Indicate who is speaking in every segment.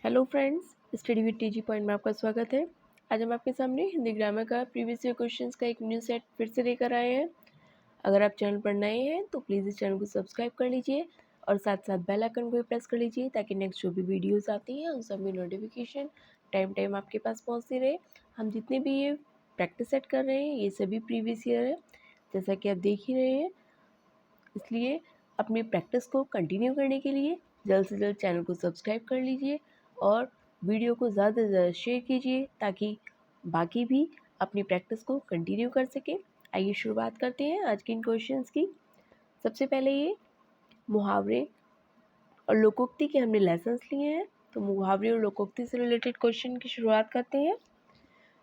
Speaker 1: Hello friends, study with TG point में आपका स्वागत है। आज हम आपके सामने हिंदी ग्रामर का प्रीवियस ईयर क्वेश्चंस का एक न्यू सेट फिर से लेकर आए हैं। अगर आप चैनल पर नए हैं तो प्लीज़ इस चैनल को सब्सक्राइब कर लीजिए और साथ साथ बेल आइकन को भी प्रेस कर लीजिए ताकि नेक्स्ट जो भी वीडियोस आती हैं उन सब में नोटिफिकेशन टाइम टाइम आपके पास पहुँचती रहे। हम जितने भी ये प्रैक्टिस सेट कर रहे हैं ये सभी प्रीवियस ईयर है, जैसा कि आप देख ही रहे हैं। इसलिए अपनी प्रैक्टिस को कंटिन्यू करने के लिए जल्द से जल्द चैनल को सब्सक्राइब कर लीजिए और वीडियो को ज़्यादा से ज़्यादा शेयर कीजिए ताकि बाकी भी अपनी प्रैक्टिस को कंटिन्यू कर सकें। आइए शुरुआत करते हैं आज के इन क्वेश्चंस की। सबसे पहले ये मुहावरे और लोकोक्ति के हमने लेसन्स लिए हैं, तो मुहावरे और लोकोक्ति से रिलेटेड क्वेश्चन की शुरुआत करते हैं।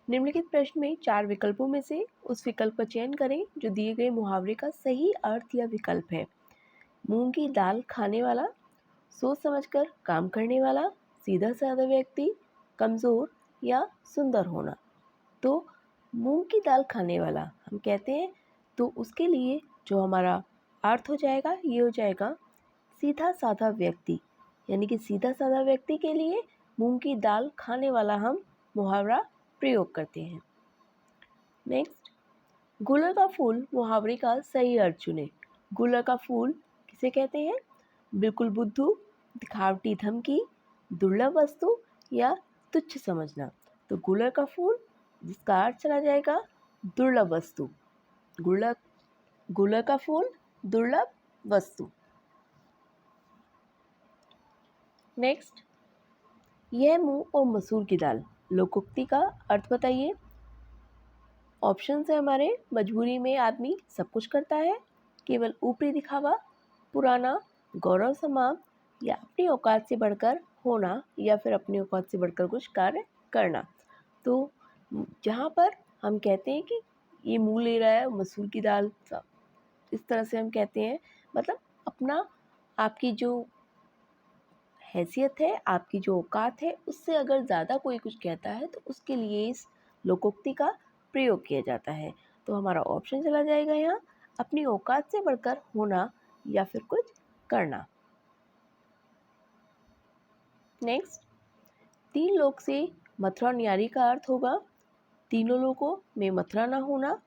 Speaker 1: निम्नलिखित प्रश्न में 4 विकल्पों में से उस विकल्प का चयन करें जो दिए गए मुहावरे का सही अर्थ या विकल्प है। मूंग की दाल खाने वाला, सोच समझकर काम करने वाला, सीधा साधा व्यक्ति, कमज़ोर या सुंदर होना। तो मूंग की दाल खाने वाला हम कहते हैं तो उसके लिए जो हमारा अर्थ हो जाएगा ये हो जाएगा सीधा साधा व्यक्ति, यानी कि सीधा साधा व्यक्ति के लिए मूंग की दाल खाने वाला हम मुहावरा प्रयोग करते हैं। नेक्स्ट, गुलर का फूल मुहावरे का सही अर्थ चुने। गुलर का फूल किसे कहते हैं? बिल्कुल बुद्धू, दिखावटी धमकी, दुर्लभ वस्तु या तुच्छ समझना। तो गुलर का फूल जिसका अर्थ चला जाएगा दुर्लभ वस्तु। गुलर गुलर का फूल दुर्लभ वस्तु। नेक्स्ट, यह मूंग और मसूर की दाल लोकोक्ति का अर्थ बताइए। ऑप्शन है हमारे, मजबूरी में आदमी सब कुछ करता है, केवल ऊपरी दिखावा, पुराना, गौरव समाप्त या अपनी औकात से बढ़कर होना या फिर अपनी औकात से बढ़कर कुछ कार्य करना। तो जहाँ पर हम कहते हैं कि ये मुँह ले रहा है मसूर की दाल, इस तरह से हम कहते हैं, मतलब अपना आपकी जो हैसियत है, आपकी जो औकात है, उससे अगर ज़्यादा कोई कुछ कहता है तो उसके लिए इस लोकोक्ति का प्रयोग किया जाता है। तो हमारा ऑप्शन चला जाएगा यहाँ अपनी औकात से बढ़कर होना या फिर कुछ करना। नेक्स्ट, 3 लोक से मथुरा न्यारी का अर्थ होगा तीनों लोकों में मथुरा ना होना,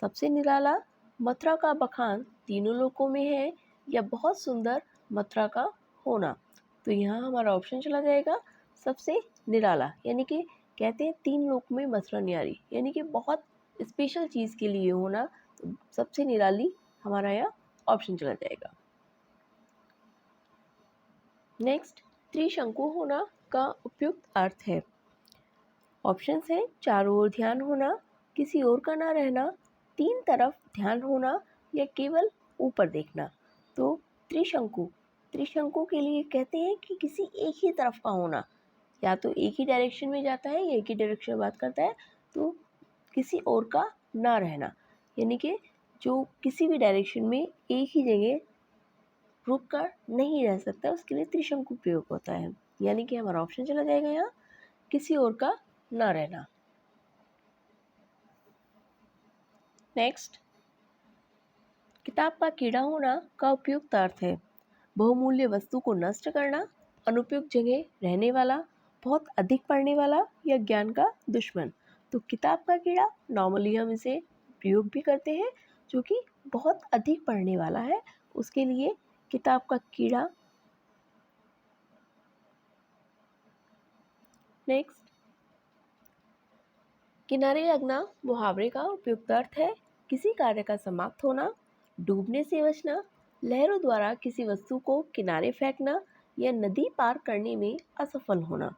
Speaker 1: सबसे निराला, मथुरा का बखान तीनों लोकों में है या बहुत सुंदर मथुरा का होना। तो यहाँ हमारा ऑप्शन चला जाएगा सबसे निराला, यानी कि कहते हैं 3 लोक में मथुरा न्यारी, यानी कि बहुत स्पेशल चीज़ के लिए होना। तो सबसे निराली हमारा यहाँ ऑप्शन चला जाएगा। नेक्स्ट, त्रिशंकु होना का उपयुक्त अर्थ है। ऑप्शंस हैं चारों ओर ध्यान होना, किसी और का ना रहना, तीन तरफ ध्यान होना या केवल ऊपर देखना। तो त्रिशंकु त्रिशंकु के लिए कहते हैं कि किसी एक ही तरफ का होना, या तो एक ही डायरेक्शन में जाता है या एक ही डायरेक्शन में बात करता है, तो किसी और का ना रहना, यानी कि जो किसी भी डायरेक्शन में एक ही जगह रुक कर नहीं रह सकता, उसके लिए त्रिशंकु प्रयोग होता है। यानी कि हमारा ऑप्शन चला जाएगा यहाँ किसी और का ना रहना। नेक्स्ट, किताब का कीड़ा होना का उपयुक्त अर्थ है बहुमूल्य वस्तु को नष्ट करना, अनुपयुक्त जगह रहने वाला, बहुत अधिक पढ़ने वाला या ज्ञान का दुश्मन। तो किताब का कीड़ा नॉर्मली हम इसे प्रयोग भी करते हैं जो कि बहुत अधिक पढ़ने वाला है, उसके लिए किताब का कीड़ा। नेक्स्ट, किनारे लगना मुहावरे का उपयुक्त अर्थ है किसी कार्य का समाप्त होना, डूबने से बचना, लहरों द्वारा किसी वस्तु को किनारे फेंकना या नदी पार करने में असफल होना।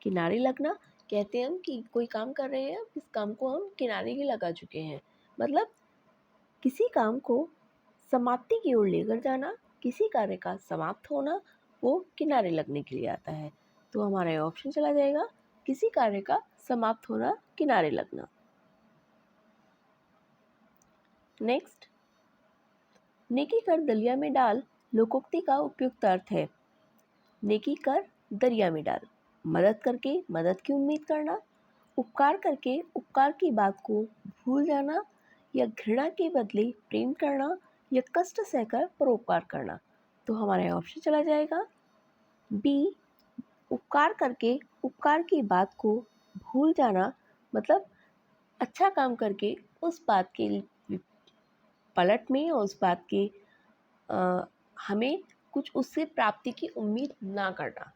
Speaker 1: किनारे लगना कहते हैं हम कि कोई काम कर रहे हैं, इस काम को हम किनारे ही लगा चुके हैं, मतलब किसी काम को समाप्ति की ओर लेकर जाना, किसी कार्य का समाप्त होना, वो किनारे लगने के लिए आता है। तो हमारा ऑप्शन चला जाएगा किसी कार्य का समाप्त होना, किनारे लगना। नेक्स्ट, नेकी कर दलिया में डाल लोकोक्ति का उपयुक्त अर्थ है नेकी कर दरिया में डाल, मदद करके मदद की उम्मीद करना, उपकार करके उपकार की बात को भूल जाना या घृणा के बदले प्रेम करना या कष्ट सहकर परोपकार करना। तो हमारा ऑप्शन चला जाएगा बी, उपकार करके उपकार की बात को भूल जाना, मतलब अच्छा काम करके उस बात के पलट में उस बात के अ, हमें कुछ उससे प्राप्ति की उम्मीद ना करना।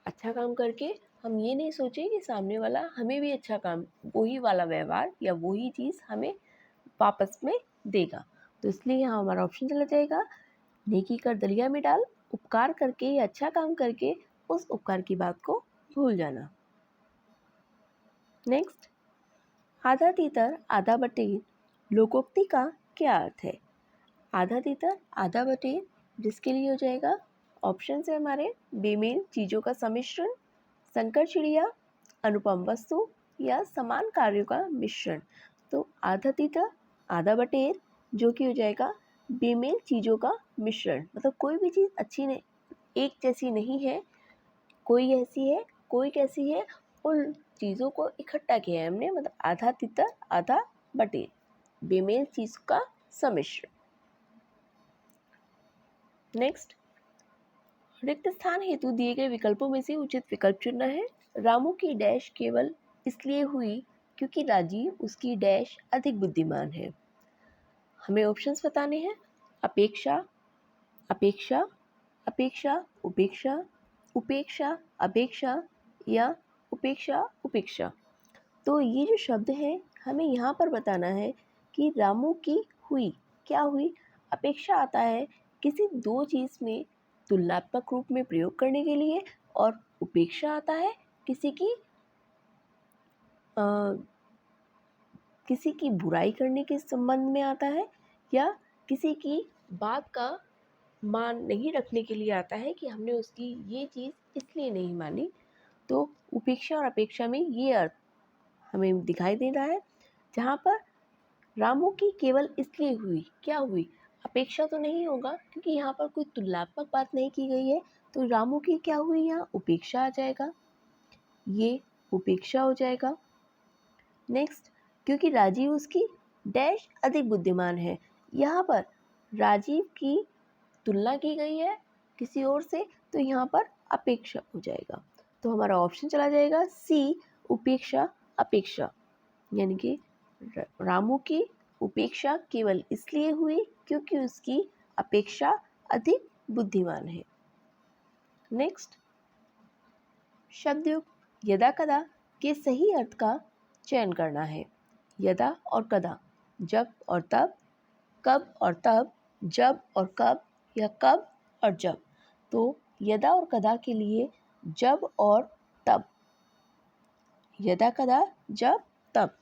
Speaker 1: अच्छा काम करके हम ये नहीं सोचें कि सामने वाला हमें भी अच्छा काम, वही वाला व्यवहार या वही चीज़ हमें वापस में देगा। तो इसलिए यहाँ हमारा ऑप्शन चला जाएगा, नेकी कर दरिया में डाल, उपकार करके या अच्छा काम करके उस उपकार की बात को भूल जाना। नेक्स्ट, आधा तीतर आधा बटेर लोकोक्ति का क्या अर्थ है? आधा तीतर आधा बटेर, जिसके लिए हो जाएगा ऑप्शन है हमारे बेमेल चीज़ों का सम्मिश्रण, संकर चिड़िया, अनुपम वस्तु या समान कार्यों का मिश्रण। तो आधा तीतर आधा बटेर जो कि हो जाएगा बेमेल चीज़ों का मिश्रण, मतलब कोई भी चीज़ अच्छी नहीं, एक जैसी नहीं है, कोई ऐसी है कोई कैसी है, उन चीज़ों को इकट्ठा किया है हमने, मतलब आधा तीतर आधा बटेर, बेमेल चीज़ का सम्मिश्रण। नेक्स्ट, रिक्त स्थान हेतु दिए गए विकल्पों में से उचित विकल्प चुनना है। रामू की डैश केवल इसलिए हुई क्योंकि राजीव उसकी डैश अधिक बुद्धिमान है। हमें ऑप्शंस बताने हैं, अपेक्षा, अपेक्षा, अपेक्षा, उपेक्षा, उपेक्षा, अपेक्षा या उपेक्षा उपेक्षा। तो ये जो शब्द है हमें यहाँ पर बताना है कि रामू की हुई, क्या हुई? अपेक्षा आता है किसी दो चीज़ में तुलनात्मक रूप में प्रयोग करने के लिए, और उपेक्षा आता है किसी की किसी की बुराई करने के संबंध में आता है, या किसी की बात का मान नहीं रखने के लिए आता है कि हमने उसकी ये चीज़ इसलिए नहीं मानी। तो उपेक्षा और अपेक्षा में ये अर्थ हमें दिखाई दे रहा है, जहाँ पर रामू की केवल इसलिए हुई, क्या हुई? अपेक्षा तो नहीं होगा क्योंकि यहाँ पर कोई तुलनात्मक बात नहीं की गई है, तो रामू की क्या हुई? यहाँ उपेक्षा आ जाएगा, ये उपेक्षा हो जाएगा। नेक्स्ट, क्योंकि राजीव उसकी डैश अधिक बुद्धिमान है, यहाँ पर राजीव की तुलना की गई है किसी और से, तो यहाँ पर अपेक्षा हो जाएगा। तो हमारा ऑप्शन चला जाएगा सी, उपेक्षा अपेक्षा, यानी कि रामू की उपेक्षा केवल इसलिए हुई क्योंकि उसकी अपेक्षा अधिक बुद्धिमान है। नेक्स्ट, शब्दयुक्त यदा कदा के सही अर्थ का चयन करना है। यदा और कदा, जब और तब, कब और तब, जब और कब, या कब और जब। तो यदा और कदा के लिए जब और तब, यदा कदा जब तब।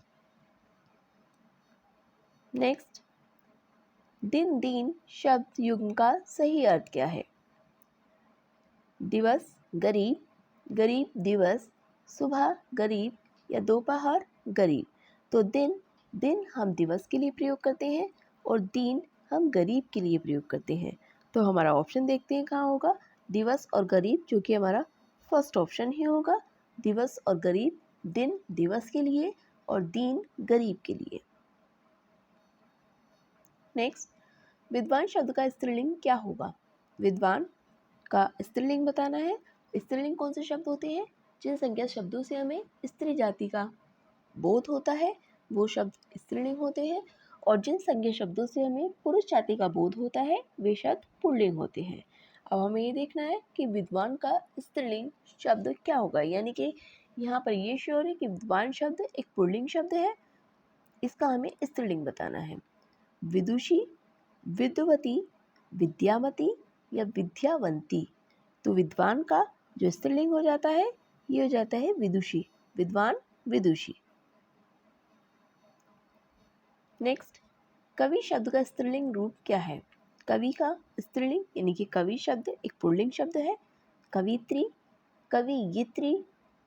Speaker 1: नेक्स्ट, दिन दीन शब्द युग्म का सही अर्थ क्या है? दिवस गरीब, गरीब दिवस, सुबह गरीब या दोपहर गरीब। तो दिन, दिन हम दिवस के लिए प्रयोग करते हैं और दीन हम गरीब के लिए प्रयोग करते हैं। तो हमारा ऑप्शन देखते हैं कहाँ होगा, दिवस और गरीब, जो कि हमारा फर्स्ट ऑप्शन ही होगा। दिवस और गरीब, दिन दिवस के लिए और दीन गरीब के लिए। नेक्स्ट, विद्वान शब्द का स्त्रीलिंग क्या होगा? विद्वान का स्त्रीलिंग बताना है। स्त्रीलिंग कौन से शब्द होते हैं? जिन संज्ञा शब्दों से हमें स्त्री जाति का बोध होता है वो शब्द स्त्रीलिंग होते हैं, और जिन संज्ञा शब्दों से हमें पुरुष जाति का बोध होता है वे शब्द पुल्लिंग होते हैं। अब हमें ये देखना है कि विद्वान का स्त्रीलिंग शब्द क्या होगा, यानी कि यहाँ पर ये श्योर है कि विद्वान शब्द एक पुल्लिंग शब्द है, इसका हमें स्त्रीलिंग बताना है। विदुषी, विद्वती, विद्यामती या विद्यावंती। तो विद्वान का जो स्त्रीलिंग हो जाता है ये हो जाता है विदुषी, विद्वान विदुषी। नेक्स्ट, कवि शब्द का स्त्रीलिंग रूप क्या है? कवि का स्त्रीलिंग यानी कि कवि शब्द एक पुल्लिंग शब्द है। कवित्री, कवियित्री,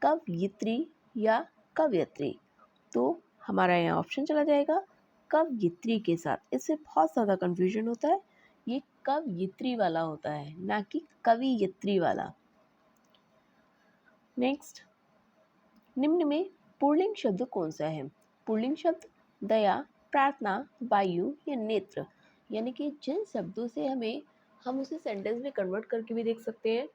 Speaker 1: कवयित्री या कवयत्री। तो हमारा यहाँ ऑप्शन चला जाएगा कवयित्री के साथ। इससे बहुत ज़्यादा कन्फ्यूजन होता है, ये कवयित्री वाला होता है ना कि कवियित्री वाला। नेक्स्ट, निम्न में पुल्लिंग शब्द कौन सा है? पुल्लिंग शब्द दया, प्रार्थना, वायु या नेत्र, यानी कि जिन शब्दों से हम उसे सेंटेंस में कन्वर्ट करके भी देख सकते हैं,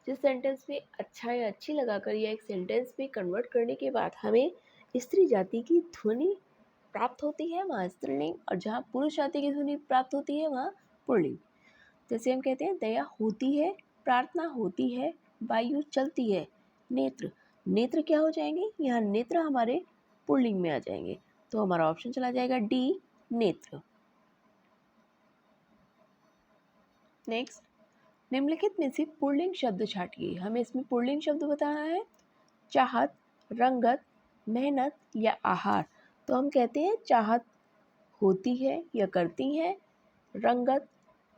Speaker 1: जिस सेंटेंस में अच्छा या अच्छी लगाकर या एक सेंटेंस में कन्वर्ट करने के बाद हमें स्त्री जाति की ध्वनि प्राप्त होती है वहाँ स्त्रीलिंग, और जहाँ पुरुष जाति की ध्वनि प्राप्त होती है वहाँ पुल्लिंग। जैसे हम कहते हैं दया होती है, प्रार्थना होती है, वायु चलती है, नेत्र, नेत्र क्या हो जाएंगे, यहाँ नेत्र हमारे पुल्लिंग में आ जाएंगे। तो हमारा ऑप्शन चला जाएगा डी, नेत्र। नेक्स्ट, निम्नलिखित में से पुल्लिंग शब्द छाटिए। हमें इसमें पुल्लिंग शब्द बताना है, चाहत, रंगत, मेहनत या आहार। तो हम कहते हैं चाहत होती है या करती है, रंगत,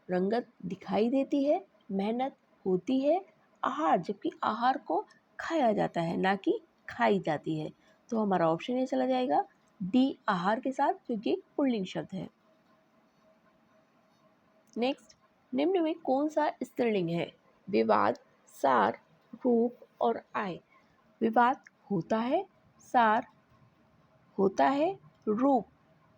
Speaker 1: रंगत दिखाई देती है, मेहनत होती है, आहार, जबकि आहार को खाया जाता है ना कि खाई जाती है। तो हमारा ऑप्शन ये चला जाएगा डी, आहार के साथ, जो कि पुल्लिंग शब्द है। नेक्स्ट, निम्न में कौन सा स्त्रीलिंग है? विवाद, सार, रूप और आय। विवाद होता है, सार होता है, रूप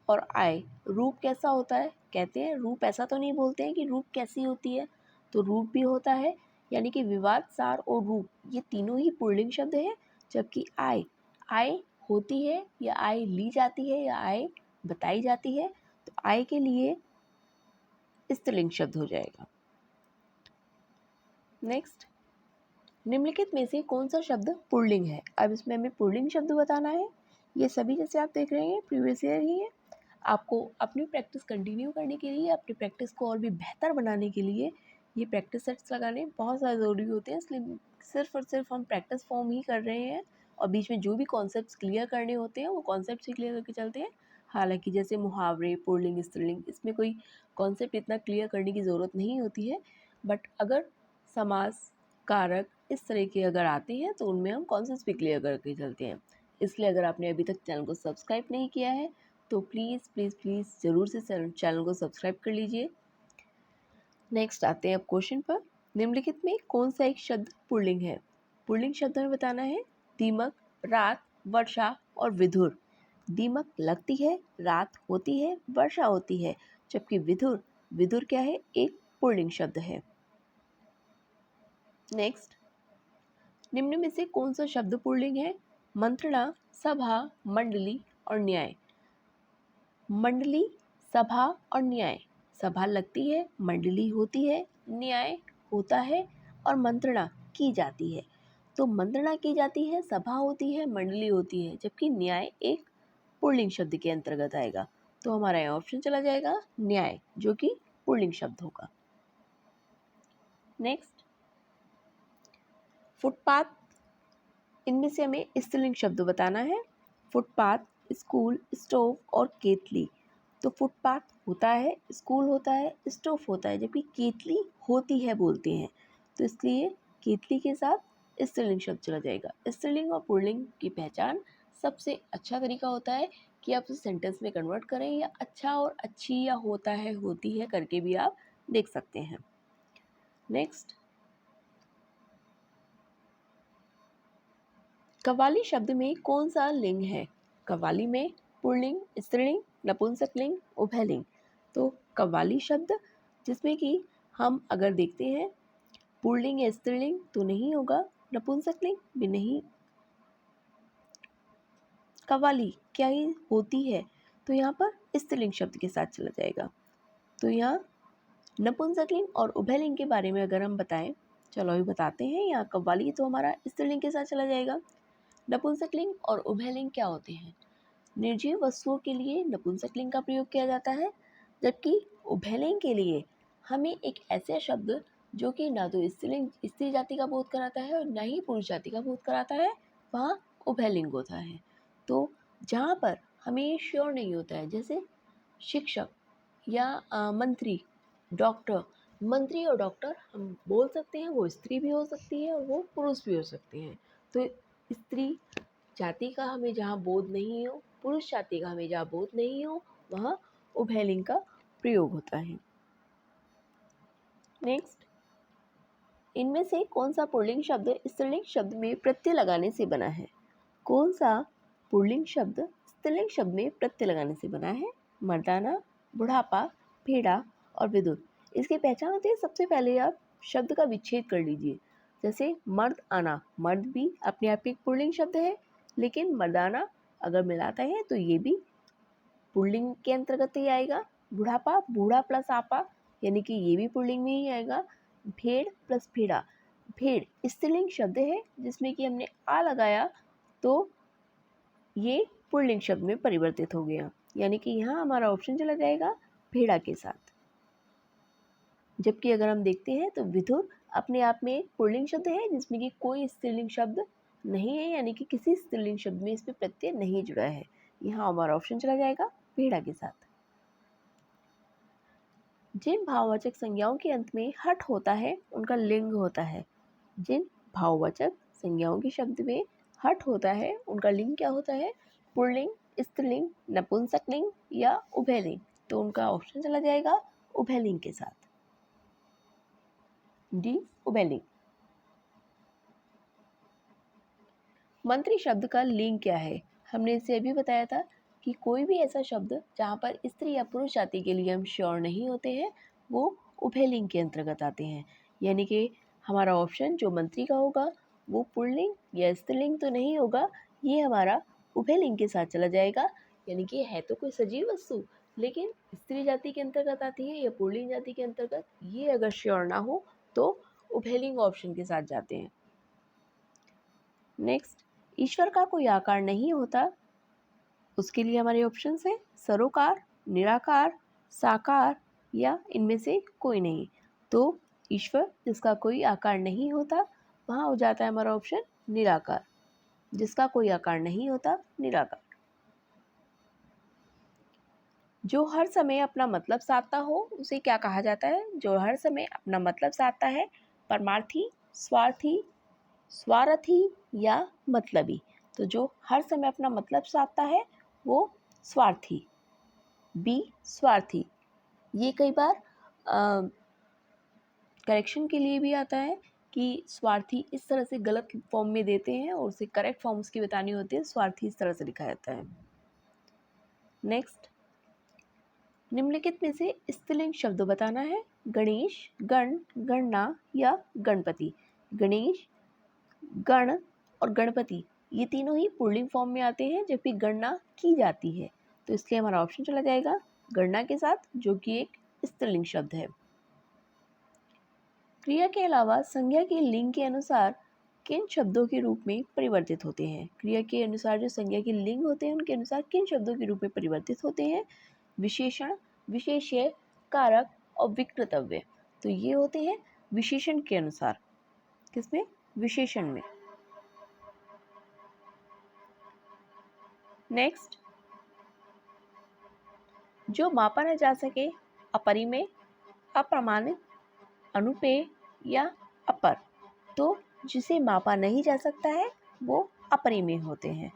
Speaker 1: और आय। रूप कैसा होता है? कहते हैं रूप, ऐसा तो नहीं बोलते हैं कि रूप कैसी होती है, तो रूप भी होता है, यानी कि विवाद, सार और रूप ये तीनों ही पुल्लिंग शब्द है। जबकि आय, आय होती है या आय ली जाती है या आय बताई जाती है, तो आय के लिए स्त्रीलिंग शब्द हो जाएगा। नेक्स्ट, निम्नलिखित में से कौन सा शब्द पुल्लिंग है? अब इसमें हमें पुल्लिंग शब्द बताना है। ये सभी जैसे आप देख रहे हैं प्रीवियस ईयर ही है। आपको अपनी प्रैक्टिस कंटिन्यू करने के लिए, अपनी प्रैक्टिस को और भी बेहतर बनाने के लिए ये प्रैक्टिस सेट्स लगाने बहुत ज़्यादा ज़रूरी होते हैं। इसलिए सिर्फ और सिर्फ हम प्रैक्टिस फॉर्म ही कर रहे हैं, और बीच में जो भी कॉन्सेप्ट्स क्लियर करने होते हैं वो कॉन्सेप्ट्स ही क्लियर करके चलते हैं। हालांकि जैसे मुहावरे, पुल्लिंग, स्त्रीलिंग, इसमें कोई कॉन्सेप्ट इतना क्लियर करने की ज़रूरत नहीं होती है, बट अगर समास, कारक इस तरह के अगर आते हैं तो उनमें हम कॉन्सेप्ट्स भी क्लियर करके चलते हैं। इसलिए अगर आपने अभी तक चैनल को सब्सक्राइब नहीं किया है तो प्लीज़ प्लीज़ प्लीज़ ज़रूर से चैनल को सब्सक्राइब कर लीजिए। नेक्स्ट आते हैं अब क्वेश्चन पर। निम्नलिखित में कौन सा एक शब्द पुल्लिंग है? पुल्लिंग शब्द हमें बताना है दीमक, रात, वर्षा और विधुर। दीमक लगती है, रात होती है, वर्षा होती है, जबकि विधुर, विधुर क्या है? एक पुल्लिंग शब्द है। नेक्स्ट, निम्न में से कौन सा शब्द पुल्लिंग है? मंत्रणा, सभा, मंडली और न्याय। मंडली, सभा और न्याय। सभा लगती है, मंडली होती है, न्याय होता है और मंत्रणा की जाती है। तो मंत्रणा की जाती है, सभा होती है, मंडली होती है, जबकि न्याय एक पुल्लिंग शब्द के अंतर्गत आएगा। तो हमारा यहाँ ऑप्शन चला जाएगा न्याय, जो कि पुल्लिंग शब्द होगा। नेक्स्ट, फुटपाथ, इनमें से हमें स्त्रीलिंग शब्द बताना है। फुटपाथ, स्कूल, स्टोव और केतली। तो फुटपाथ होता है, स्कूल होता है, स्टोव होता है, जबकि केतली होती है बोलते हैं, तो इसलिए केतली के साथ स्त्रीलिंग शब्द चला जाएगा। स्त्रीलिंग और पुल्लिंग की पहचान सबसे अच्छा तरीका होता है कि आप उसे सेंटेंस में कन्वर्ट करें, या अच्छा और अच्छी या होता है, होती है करके भी आप देख सकते हैं। नेक्स्ट, कव्वाली शब्द में कौन सा लिंग है? कव्वाली में पुल्लिंग, स्त्रीलिंग, नपुंसकलिंग, उभयलिंग। तो कव्वाली शब्द जिसमें कि हम अगर देखते हैं पुल्लिंग या स्त्रीलिंग तो नहीं होगा, नपुंसकलिंग भी नहीं। कव्वाली क्या ही होती है? तो यहाँ पर स्त्रीलिंग शब्द के साथ चला जाएगा। तो यहाँ नपुंसकलिंग और उभयलिंग के बारे में अगर हम बताएं, चलो अभी बताते हैं। यहाँ कव्वाली तो हमारा स्त्रीलिंग के साथ चला जाएगा। नपुंसकलिंग और उभयलिंग क्या होते हैं? निर्जीव वस्तुओं के लिए नपुंसकलिंग का प्रयोग किया जाता है, जबकि उभयलिंग के लिए हमें एक ऐसा शब्द जो कि ना तो स्त्रीलिंग, स्त्री जाति का बोध कराता है और ना ही पुरुष जाति का बोध कराता है, वहाँ उभयलिंग होता है। तो जहाँ पर हमें ये श्योर नहीं होता है, जैसे शिक्षक या मंत्री, डॉक्टर, मंत्री और डॉक्टर हम बोल सकते हैं, वो स्त्री भी हो सकती है और वो पुरुष भी हो सकते हैं। तो स्त्री जाति का हमें जहाँ बोध नहीं हो, पुरुष जाति का हमें जहाँ बोध नहीं हो, वहाँ उभयलिंग का प्रयोग होता है। नेक्स्ट, इनमें से कौन सा पुल्लिंग शब्द स्त्रीलिंग शब्द में प्रत्यय लगाने से बना है? कौन सा पुल्लिंग शब्द स्त्रीलिंग शब्द में प्रत्यय लगाने से बना है? मर्दाना, बुढ़ापा, भेड़ा और विद्युत। इसकी पहचान होती है, सबसे पहले आप शब्द का विच्छेद कर लीजिए। जैसे मर्द आना, मर्द भी अपने आप एक पुल्लिंग शब्द है, लेकिन मर्दाना अगर मिलाता है तो ये भी पुल्लिंग के अंतर्गत ही आएगा। बुढ़ापा, बूढ़ा प्लस आपा, यानी कि ये भी पुल्लिंग में ही आएगा। भेड़ प्लस भेड़ा, भेड़ स्त्रीलिंग शब्द है जिसमें कि हमने आ लगाया तो ये पुल्लिंग शब्द में परिवर्तित हो गया, यानी कि यहाँ हमारा ऑप्शन चला जाएगा भेड़ा के साथ। जबकि अगर हम देखते हैं तो विधुर अपने आप में एक पुल्लिंग शब्द है जिसमें कि कोई स्त्रीलिंग शब्द नहीं है, यानी कि किसी स्त्रीलिंग शब्द में इसमें प्रत्यय नहीं जुड़ा है। यहाँ हमारा ऑप्शन चला जाएगा भेड़ा के साथ। जिन भाववाचक संज्ञाओं के अंत में हट होता है उनका लिंग होता है। जिन भाववाचक संज्ञाओं के शब्द में हट होता है उनका लिंग क्या होता है? पुल्लिंग, स्त्रीलिंग, नपुंसकलिंग या उभयलिंग। तो उनका ऑप्शन चला जाएगा उभयलिंग के साथ, डी उभयलिंग। मंत्री शब्द का लिंग क्या है? हमने इसे अभी बताया था कि कोई भी ऐसा शब्द जहाँ पर स्त्री या पुरुष जाति के लिए हम श्योर नहीं होते हैं वो उभयलिंग के अंतर्गत आते हैं। यानी कि हमारा ऑप्शन जो मंत्री का होगा वो पुल्लिंग या स्त्रीलिंग तो नहीं होगा, ये हमारा उभयलिंग के साथ चला जाएगा। यानी कि है तो कोई सजीव वस्तु लेकिन स्त्री जाति के अंतर्गत आती है या पुल्लिंग जाति के अंतर्गत, ये अगर श्योर ना हो तो उभयलिंग ऑप्शन के साथ जाते हैं। नेक्स्ट, ईश्वर का कोई आकार नहीं होता, उसके लिए हमारे ऑप्शंस है सरोकार, निराकार, साकार या इनमें से कोई नहीं। तो ईश्वर जिसका कोई आकार नहीं होता वहाँ हो जाता है हमारा ऑप्शन निराकार, जिसका कोई आकार नहीं होता निराकार। जो हर समय अपना मतलब साधता हो उसे क्या कहा जाता है? जो हर समय अपना मतलब साधता है, परमार्थी, स्वार्थी, स्वार्थी या मतलबी। तो जो हर समय अपना मतलब साधता है वो स्वार्थी, बी स्वार्थी। ये कई बार करेक्शन के लिए भी आता है कि स्वार्थी इस तरह से गलत फॉर्म में देते हैं और उसे करेक्ट फॉर्म उसकी बतानी होती है, स्वार्थी इस तरह से लिखा जाता है। नेक्स्ट, निम्नलिखित में से स्त्रीलिंग शब्द बताना है। गणेश, गण, गणना या गणपति। गणेश, गण और गणपति ये तीनों ही पुल्लिंग फॉर्म में आते हैं जबकि गणना की जाती है, तो इसलिए हमारा ऑप्शन चला जाएगा गणना के साथ, जो कि एक स्त्रीलिंग शब्द है। क्रिया के अलावा संज्ञा के लिंग के अनुसार किन शब्दों के रूप में परिवर्तित होते हैं? क्रिया के अनुसार जो संज्ञा के लिंग होते हैं उनके अनुसार किन शब्दों के रूप में परिवर्तित होते हैं? विशेषण, विशेष्य, कारक और विकृतव्य। तो ये होते हैं विशेषण के अनुसार। किसमें? विशेषण में। नेक्स्ट, जो मापा न जा सके, अपरिमेय, अप्रमाणित, अनुपेय या अपर। तो जिसे मापा नहीं जा सकता है वो अपरिमेय होते हैं,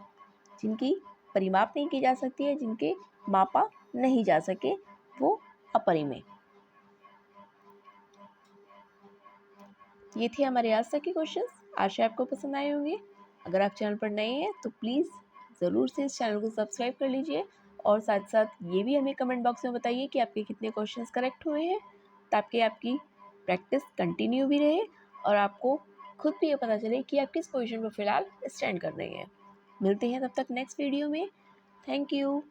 Speaker 1: जिनकी परिमाप नहीं की जा सकती है, जिनके मापा नहीं जा सके वो अपरिमेय। ये थे हमारे आज तक के क्वेश्चंस। आशा आपको पसंद आए होंगे। अगर आप चैनल पर नए हैं तो प्लीज़ ज़रूर से इस चैनल को सब्सक्राइब कर लीजिए और साथ साथ ये भी हमें कमेंट बॉक्स में बताइए कि आपके कितने क्वेश्चंस करेक्ट हुए हैं, ताकि आपकी प्रैक्टिस कंटिन्यू भी रहे और आपको खुद भी ये पता चले कि आप किस पोजीशन पर फ़िलहाल स्टैंड कर रहे हैं। मिलते हैं तब तक नेक्स्ट वीडियो में। Thank you.